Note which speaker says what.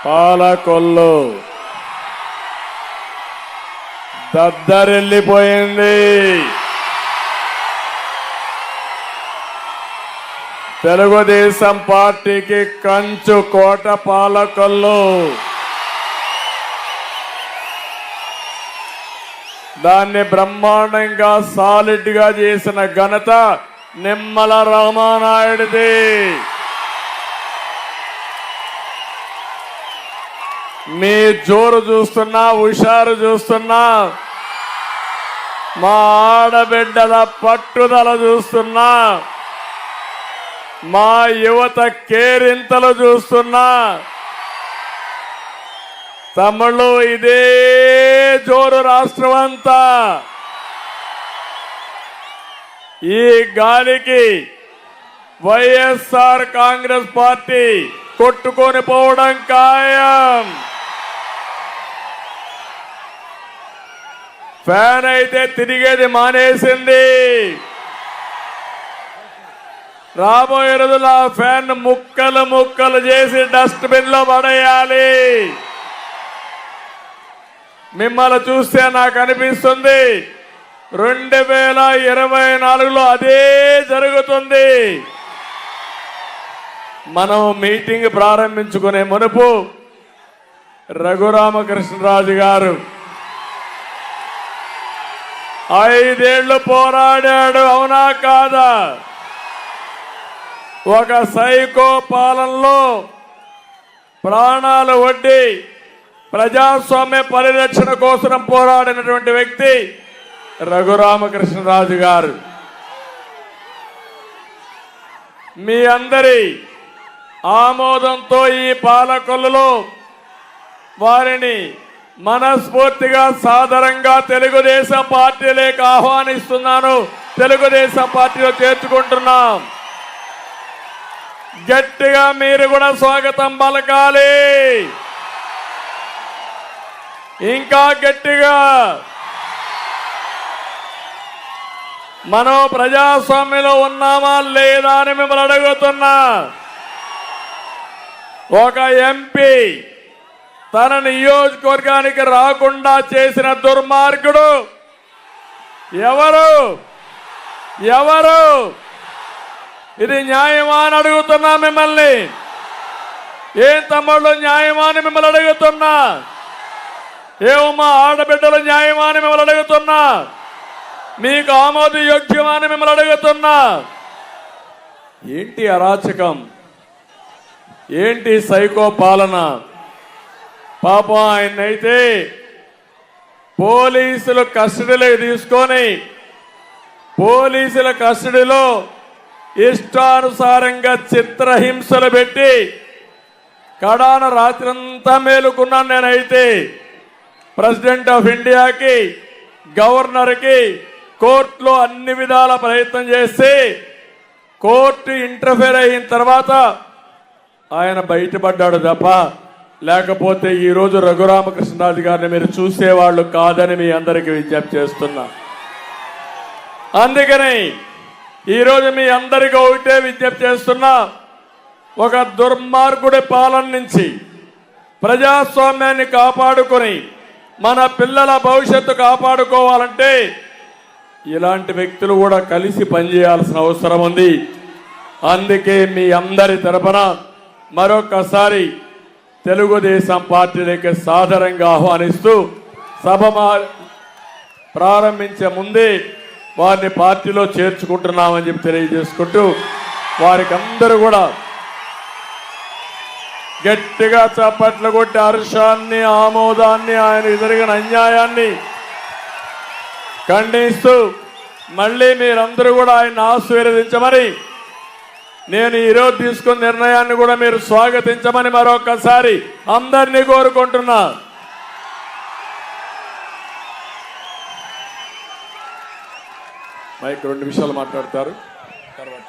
Speaker 1: పాలకొల్లు దద్దరిల్లిపోయింది. తెలుగుదేశం పార్టీకి కంచు కోట పాలకొల్లు. దాన్ని బ్రహ్మాండంగా సాలిడ్ గా చేసిన ఘనత నిమ్మల రామానాయుడిది. మీ జోరు చూస్తున్నా, హుషారు చూస్తున్నా, మా ఆడబిడ్డల పట్టుదల చూస్తున్నా, మా యువత కేరింతలు చూస్తున్నా, తమ్ముళ్ళు ఇదే జోరు రాష్ట్రం అంతా. ఈ గాలికి వైఎస్ఆర్ కాంగ్రెస్ పార్టీ కొట్టుకొని పోవడం ఖాయం. ఫ్యాన్ అయితే తిరిగేది మానేసింది. రాబోయే రోజుల్లో ఆ ఫ్యాన్ ముక్కలు ముక్కలు చేసి డస్ట్బిన్ లో పడేయాలి. మిమ్మల్ని చూస్తే నాకు అనిపిస్తుంది 2024లో అదే జరుగుతుంది. మనం మీటింగ్ ప్రారంభించుకునే మునుపు రఘురామకృష్ణరాజు గారు 5 ఏళ్లు పోరాడాడు, అవునా కాదా? ఒక సైకో పాలనలో ప్రాణాలు ఒడ్డి ప్రజాస్వామ్య పరిరక్షణ కోసం పోరాడినటువంటి వ్యక్తి రఘురామకృష్ణరాజు గారు. మీ అందరి ఆమోదంతో ఈ పాలకొల్లులో వారిని మనస్ఫూర్తిగా సాదరంగా తెలుగుదేశం పార్టీలోకి ఆహ్వానిస్తున్నాను. తెలుగుదేశం పార్టీలో చేర్చుకుంటున్నాం. గట్టిగా మీరు కూడా స్వాగతం పలకాలి. ఇంకా గట్టిగా. మనం ప్రజాస్వామ్యంలో ఉన్నామా లేదా అని మిమ్మల్ని అడుగుతున్నా. ఒక ఎంపీ తన నియోజకవర్గానికి రాకుండా చేసిన దుర్మార్గుడు ఎవరు? ఎవరు? ఇది న్యాయమా అని అడుగుతున్నా మిమ్మల్ని. ఏం తమ్ముళ్ళు న్యాయమా అని మిమ్మల్ని అడుగుతున్నా. ఏమమ్మా ఆడబిడ్డలు న్యాయమా అని మిమ్మల్ని అడుగుతున్నా. మీకు ఆమోదయోగ్యమా అని మిమ్మల్ని అడుగుతున్నా. ఏంటి అరాచకం? ఏంటి సైకో పాలన? పాపం ఆయన్నైతే పోలీసులు కస్టడీలోకి తీసుకొని పోలీసుల కస్టడీలో ఇష్టానుసారంగా చిత్రహింసలు పెట్టి కడాన రాత్రంతా మేలుకున్నాను. నేనైతే ప్రెసిడెంట్ ఆఫ్ ఇండియాకి, గవర్నర్కి కోర్టులో అన్ని విధాల ప్రయత్నం చేసి కోర్టు ఇంటర్ఫేర్ అయిన తర్వాత ఆయన బయటపడ్డాడు తప్ప, లేకపోతే ఈరోజు రఘురామకృష్ణరాజు గారిని మీరు చూసేవాళ్ళు కాదని మీ అందరికీ విజ్ఞప్తి చేస్తున్నా. అందుకని ఈరోజు మీ అందరికీ ఒకటే విజ్ఞప్తి చేస్తున్నా. ఒక దుర్మార్గుడి పాలన నుంచి ప్రజాస్వామ్యాన్ని కాపాడుకొని మన పిల్లల భవిష్యత్తు కాపాడుకోవాలంటే ఇలాంటి వ్యక్తులు కూడా కలిసి పనిచేయాల్సిన అవసరం ఉంది. అందుకే మీ అందరి తరపున మరొకసారి తెలుగుదేశం పార్టీలోకి సాదరంగా ఆహ్వానిస్తూ సభ ప్రారంభించే ముందే వారిని పార్టీలో చేర్చుకుంటున్నామని చెప్పి తెలియజేసుకుంటూ వారికి అందరూ కూడా గట్టిగా చప్పట్లు కొట్టి హర్షాన్ని, ఆమోదాన్ని, ఆయన జరిగిన అన్యాయాన్ని ఖండిస్తూ మళ్ళీ మీరందరూ కూడా ఆయన ఆశీర్వదించమని, నేను ఈరోజు తీసుకున్న నిర్ణయాన్ని కూడా మీరు స్వాగతించమని మరొకసారి అందరినీ కోరుకుంటున్నా. మైక్ 2 నిమిషాలు మాట్లాడతారు తర్వాత.